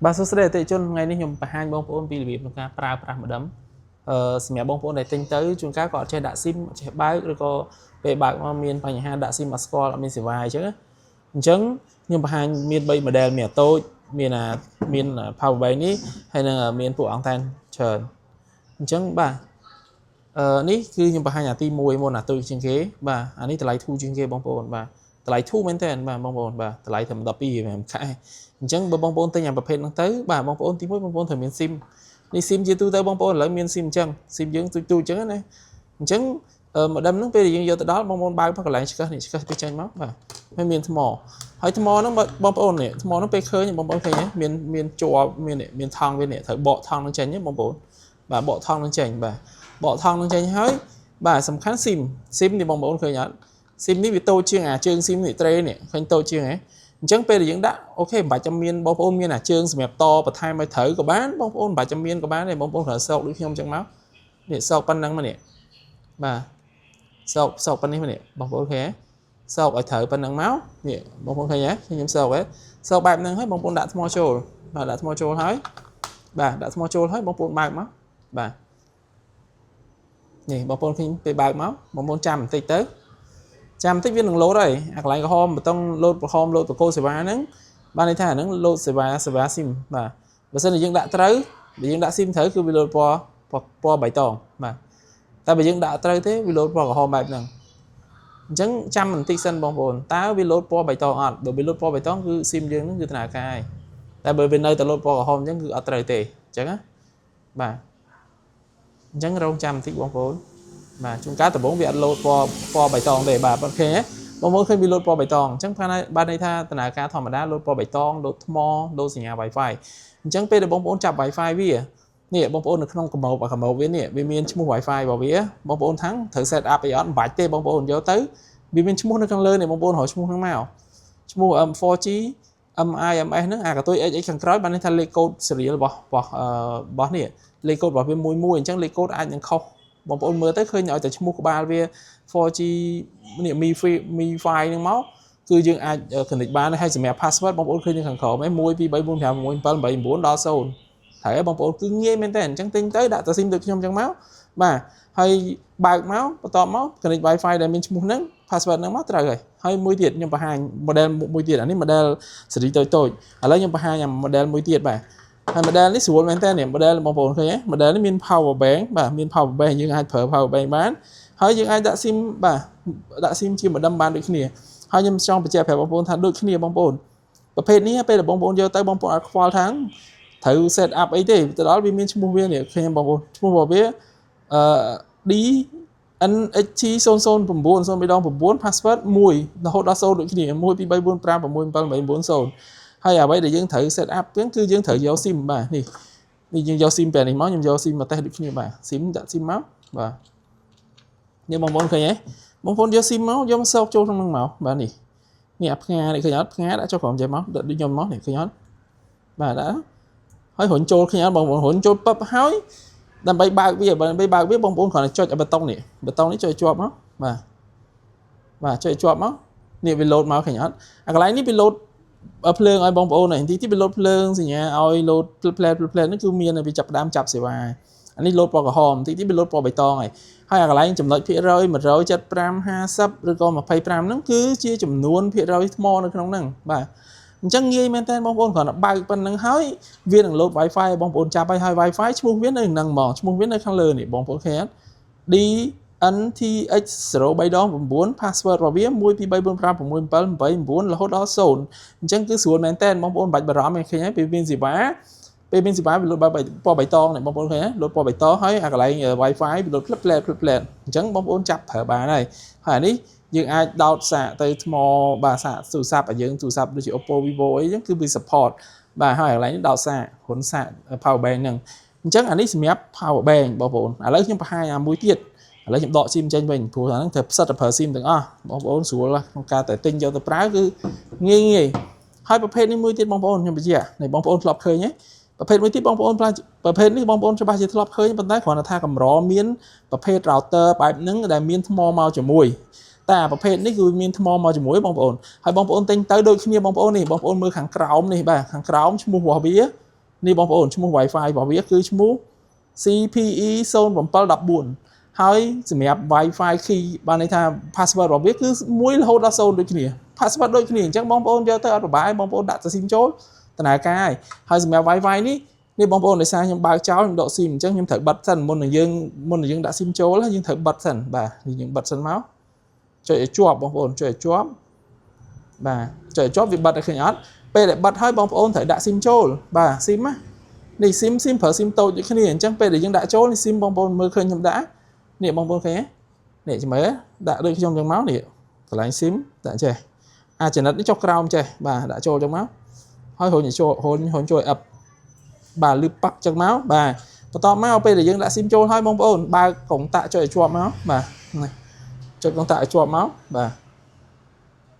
បាទសួស្តីអតិថិជនថ្ងៃនេះខ្ញុំបង្ហាញបងប្អូនពីរបៀបក្នុងការប្រើប្រាស់ modem សម្រាប់បងប្អូនដែលទិញទៅជួនកាលក៏អត់ចេះដាក់ SIM អត់ចេះបើកឬក៏ពេលបើកមកមានបញ្ហាដាក់ SIM អត់ស្គាល់អត់មានសេវាអញ្ចឹងខ្ញុំបង្ហាញមាន 3 model មានអាតូចមាន power bank នេះហើយនឹងមានពួកអង់តែនច្រើនអញ្ចឹងបាទនេះគឺខ្ញុំបង្ហាញអាទី1មុនអាតូចជាងគេបាទអានេះតម្លៃធូរជាងគេបងប្អូនបាទតម្លៃធូរមែនតើបាទបងប្អូនបាទតម្លៃត្រឹម12ខែអញ្ចឹងបើបងប្អូនទិញអាប្រភេទហ្នឹងទៅបាទបងប្អូនទី1បងប្អូនត្រូវមាន SIM នេះ SIM ជាទូទៅបងប្អូនឥឡូវមាន SIM អញ្ចឹង SIM យើងទូចអញ្ចឹងណាអញ្ចឹងmodem ហ្នឹងពេលយើងយកទៅដល់បងប្អូនបើកមកកន្លែងឆ្កឹះនេះឆ្កឹះទៅចេញមកបាទហើយមានថ្មហើយថ្មហ្នឹងបងប្អូននេះថ្មហ្នឹងពេលឃើញបងប្អូនឃើញមានជាប់មានថង់វានេះត្រូវបកថង់ហ្នឹងចេញបងប្អូនបាទបកថង់ហ្នឹងចេញបាទបកថង់ហ្នឹងចេញហើយបាទសំខាន់ SIM នេះបងប្អូនឃើញអត់ SIM នេះវាតូចជាងអាជើង SIM នេះត្រេនេះឃើញតូចជាងហ៎អញ្ចឹងពេលដែលយើងដាក់អូខេមិនបាច់ចាំមានបងប្អូនមានអាជើងសម្រាប់តបន្ថែមឲ្យត្រូវក៏បានបងប្អូនមិនបាច់ចាំមានក៏បានដែរបងប្អូនគ្រាន់សោកដូចខ្ញុំអញ្ចឹងមកនេះសោកប៉ុណ្ណឹងមកនេះបាទសោកប៉ុណ្នេះមកនេះបងប្អូនឃើញសោកឲ្យត្រូវប៉ុណ្ណឹងមកនេះបងប្អូនឃើញហ៎ខ្ញុំសោកហ៎សោកបែបហ្នឹងហើយបងប្អូនដាក់ថ្មចូលបាទដាក់ថ្មចូលហើយបាទដាក់ថ្មចូលហើយបងប្អូនបើកមកបាទនេះបងប្អូនឃើញពេលបើកមកបងប្អូនចាំបន្តិចទៅចាំបន្តិចវានឹងលោតហើយអាកន្លែងក្រហមបតង់លោតក្រហមលោតបកគោសេវាហ្នឹងបានន័យថាអាហ្នឹងលោតសេវា SIM បាទបើសិនជាយើងដាក់ត្រូវបើយើងដាក់ SIM ត្រូវគឺវាលោតពណ៌បៃតងបាទតែបើយើងដាក់ត្រូវទេវាលោតពណ៌ក្រហមបែបហ្នឹងអញ្ចឹងចាំបន្តិចសិនបងប្អូនតើវាលោតពណ៌បៃតងអត់បើវាលោតពណ៌បៃតងគឺ SIM យើងហ្នឹងគឺដំណើរការហើយតែបើវានៅតែលោតពណ៌ក្រហមអញ្ចឹងគឺអត់ត្រូវទេអញ្ចឹងណាបាទអញ្ចឹងរងចាំបន្តិចបងប្អូនបាទជួនកាលដំបូងវាអត់លោតពណ៌បៃតងទេបាទអូខេបងប្អូនឃើញវាលោតពណ៌បៃតងអញ្ចឹងបានន័យថាដំណើរការធម្មតាលោតពណ៌បៃតងលោតថ្មលោតសញ្ញា Wi-Fi អញ្ចឹងពេលដែលបងប្អូនចាប់ Wi-Fi វានេះបងប្អូននៅក្នុងកាម៉ូបវានេះវាមានឈ្មោះ Wi-Fi របស់វាបងប្អូនថាំងត្រូវ set up អីអត់មិនបាច់ទេបងប្អូនយកទៅវាមានឈ្មោះនៅខាងលើនេះបងប្អូនរកឈ្មោះហ្នឹងមកឈ្មោះ 4G MI MS ហ្នឹងអាកតុយ XX ខាងក្រោយបានន័យថាលេខកូដ serial របស់នេះលេខកូដរបស់វាមួយអញ្ចឹងលេខកូដអាចនឹងខុសបងប្អូនមើលទៅឃើញឲ្យតែឈ្មោះក្បាលវា 4G នេះ Mi-Fi ហ្នឹងមកគឺយើងអាច connect បានហើយសម្រាប់ password បងប្អូនឃើញនៅខាងក្រោមហ្នឹង1 2 3 4 5 6 7 8 9ដល់0ហើយបងប្អូនគឺងាយមែនតើអញ្ចឹងទិញទៅដាក់តែ SIM ដូចខ្ញុំអញ្ចឹងមកបាទហើយបើកមកបន្ទាប់មក connect Wi-Fi ដែលមានឈ្មោះហ្នឹង password ហ្នឹងមកត្រូវហើយមួយទៀតខ្ញុំបង្ហាញ model មួយទៀតអានេះ model ស៊េរីតូចឥឡូវខ្ញុំបង្ហាញអា model មួយទៀតបាទហើយ model នេះស្រួលមែនតើនេះ model បងប្អូនឃើញទេ model នេះមាន power bank បាទមាន power bank យើងអាចប្រើ power bank បានហើយយើងអាចដាក់ SIM បាទដាក់ SIM ជា modem បានដូចគ្នាហើយខ្ញុំចង់បញ្ជាក់ប្រាប់បងប្អូនថាដូចគ្នាបងប្អូនប្រភេទនេះពេលដែលបងប្អូនយកទៅបងប្អូនអត់ខ្វល់ថាងត្រូវ set up អីទេទៅដល់វាមានឈ្មោះវានេះឃើញបងប្អូនឈ្មោះរបស់វាD NHT 009 password 1រហូតដល់0ដូចគ្នា1 2 3 4 5 6 7 8 9 ហើយអ្វីដែលយើងត្រូវ set up គឺយើងត្រូវយក SIM បាទនេះយើងយក SIM ពេលនេះមកខ្ញុំយក SIM មកតេស្តដូចគ្នាបាទ SIM ដាក់ SIM មកបាទនេះបងប្អូនឃើញទេបងប្អូនយក SIM មកយកមកសោកចូលក្នុងហ្នឹងមកបាទនេះអាផ្ងានេះឃើញអត់ផ្ងាដាក់ចូលក្រោមចេះមកដូចខ្ញុំមកនេះឃើញអត់បាទដាក់ហើយរុញចូលឃើញអត់បងប្អូនរុញចូលពឹបហើយដើម្បីបើកវាបងប្អូនគ្រាន់តែចុចប៊ូតុងនេះចុចជាប់មកបាទចុចជាប់មកនេះវា load មកឃើញអត់អាកន្លែងនេះវា load ភ្លើងឲ្យបងប្អូននេះទីវា load ភ្លើងសញ្ញាឲ្យ load ផ្លែនេះគឺមានវាចាប់ដើមចាប់សេវាអានេះ load ពណ៌ក្រហមទីវា load ពណ៌បៃតងហើយអាកន្លែងចំណុចភាគរយ175 50ឬក៏25ហ្នឹងគឺជាចំនួនភាគរយថ្មនៅក្នុងហ្នឹងបាទអញ្ចឹងងាយមែនតើបងប្អូនគ្រាន់តែបើកប៉ុណ្្នឹងហើយវានឹង load Wi-Fi បងប្អូនចាប់ហើយ Wi-Fi ឈ្មោះវានៅហ្នឹងហ្មងឈ្មោះវានៅខាងលើនេះបងប្អូនឃើញអត់ DNTH 039 password របស់វា1 2 3 4 5 6 7 8 9រហូតដល់0អញ្ចឹងគឺស្រួលមែនតើបងប្អូនបាច់បារម្ភឃើញហើយពេលមានសេវាវាលោតពណ៌បៃតងនេះបងប្អូនឃើញលោតពណ៌បៃតងហើយអាកន្លែង Wi-Fi វាលោតផ្លែអញ្ចឹងបងប្អូនចាប់ប្រើបានហើយអានេះយើងអាចដោតសាកទៅថ្មបាទសាកទូរស័ព្ទឲ្យយើងទូរស័ព្ទដូចជា Oppo Vivo អីចឹងគឺវា support បាទហើយកន្លែងនេះដោតសាកហ៊ុនសាក power bank ហ្នឹងអញ្ចឹងអានេះសម្រាប់ power bank បងប្អូនឥឡូវខ្ញុំបង្ហាញអាមួយទៀតឥឡូវខ្ញុំដក SIM ចេញវិញព្រោះអាហ្នឹងត្រូវផ្សិតទៅប្រើ SIM ទាំងអស់បងប្អូនស្រួលក្នុងការតែទិញយកទៅប្រើគឺងាយហើយប្រភេទនេះមួយទៀតបងប្អូនខ្ញុំបញ្ជាក់នេះបងប្អូនធ្លាប់ឃើញទេប្រភេទមួយទៀតបងប្អូនប្រភេទនេះបងប្អូនច្បាស់ជាធ្លាប់ឃើញប៉ុន្តែគ្រាន់តែថាកម្រមានប្រភេទ router បែបហ្នឹងដែលមានថ្មមកជាមួយតែប្រភេទនេះគឺមានថ្មមកជាមួយបងប្អូនហើយបងប្អូនទិញទៅដូចគ្នាបងប្អូននេះបងប្អូនមើលខាងក្រោមនេះបាទខាងក្រោមឈ្មោះរបស់វា នេះបងប្អូនឈ្មោះ Wi-Fi របស់វាគឺឈ្មោះ CPE 0714ហើយសម្រាប់ Wi-Fi key បានន័យថា password របស់វាគឺ1រហូតដល់0ដូចគ្នា password ដូចគ្នាអញ្ចឹងបងប្អូនយកទៅអត់ប្របាយបងប្អូនដាក់ទៅ SIM ចូលដំណើរការហើយសម្រាប់ Wi-Fi នេះបងប្អូនដោយសារខ្ញុំបើកចោលខ្ញុំដក SIM អញ្ចឹងខ្ញុំត្រូវបិទសិនមុននឹងយើងដាក់ SIM ចូលហើយយើងត្រូវបិទសិនបាទនេះយើងបិទសិនមកចុចឲ្យជាប់បងប្អូនចុចឲ្យជាប់បាទចុចឲ្យជាប់វាបិទឲ្យឃើញអត់ពេលដែលបិទហើយបងប្អូនត្រូវដាក់ SIM ចូលបាទ SIM ណានេះ SIM ប្រើ SIM តូចដូចគ្នាអញ្ចឹងពេលដែលយើងដាក់ចូលនេះ SIM បងប្អូនមើលឃើញខ្ញុំដាក់នេះបងប្អូនឃើញទេនេះចាំមើលដាក់ដូចខ្ញុំអញ្ចឹងមកនេះកន្លែង SIM ដាក់ចេះចំណិតនេះចុះក្រោមចេះបាទដាក់ចូលអញ្ចឹងមកហើយហូនចូល up បាទលឺប៉ាក់ចឹងមកបាទបន្ទាប់មកពេលដែលយើងដាក់ SIM ចូលហើយបងប្អូនបើកកុងតាក់ចុចឲ្យជាប់មកបាទនេះចុចកុងតាក់ឲ្យជាប់មកបាទ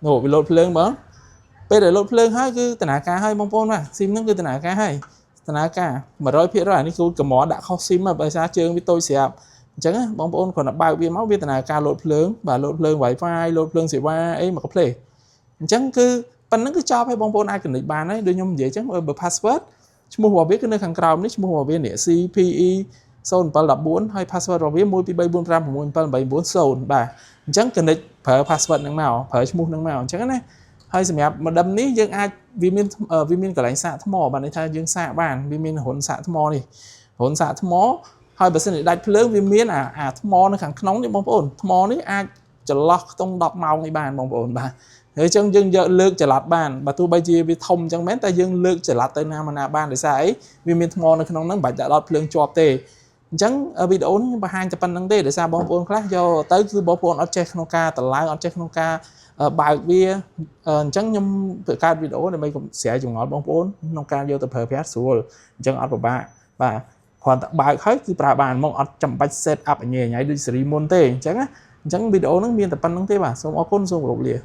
នោះវាលោតភ្លើងបងពេលដែលលោតភ្លើងហើយគឺដំណើរការហើយបងប្អូនបាទ SIM ហ្នឹងគឺដំណើរការហើយដំណើរការ 100% អានេះគឺកម្រដាក់ខុស SIM បើសារជើងវាតូចស្រាប់អញ្ចឹងបងប្អូនគ្រាន់តែបើកវាមកវាដំណើរការលោតភ្លើងបាទលោតភ្លើង Wi-Fi លោតភ្លើងសេវាអីមកផ្លេអញ្ចឹងគឺប៉ុណ្្នឹងគឺចប់ហើយបងប្អូនអាច connect បានហើយដូចខ្ញុំនិយាយអញ្ចឹងបើ password ឈ្មោះរបស់វាគឺនៅខាងក្រោមនេះឈ្មោះរបស់វានេះ CPE 0714ហើយ password របស់វា123456789បាទអញ្ចឹង connect ប្រើ password ហ្នឹងមកប្រើឈ្មោះហ្នឹងមកអញ្ចឹងណាហើយសម្រាប់ modem នេះយើងអាចវាមានកន្លែងសាកថ្មបាទន័យថាយើងសាកបានវាមានរុនសាកថ្មនេះរុនសាកថ្មហើយបើសិនជាដាច់ភ្លើងវាមានអាថ្មនៅខាងក្នុងនេះបងប្អូនថ្មនេះអាចចន្លោះខ្ទង់10ម៉ោងនេះបានបងប្អូនបាទហើយអញ្ចឹងយើងយកលើកចល័តបានបើទោះបីជាវាធំអញ្ចឹងមែនតែយើងលើកចល័តទៅណាបានដោយសារអីវាមានថ្មនៅក្នុងហ្នឹងមិនបាច់ដាក់ដល់ភ្លើងជាប់ទេអញ្ចឹងវីដេអូនេះខ្ញុំបង្ហាញតែប៉ុណ្្នឹងទេដោយសារបងប្អូនខ្លះយកទៅគឺបងប្អូនអត់ចេះក្នុងការតម្លើងអត់ចេះក្នុងការបើកវាអញ្ចឹងខ្ញុំបង្កើតវីដេអូដើម្បីស្រាយចម្ងល់បងប្អូនក្នុងការយកទៅប្រើប្រាស់ស្រួលអញ្ចឹងអត់ពិបាកបាទគ្រាន់តែបើកហើយគឺប្រើបានមកអត់ចាំបាច់ set up ញ៉ៃដូចស៊េរីមុនទេអញ្ចឹងវីដេអូហ្នឹងមានតែប៉ុណ្្នឹងទេបាទសូមអរគុណសូមគោរពលា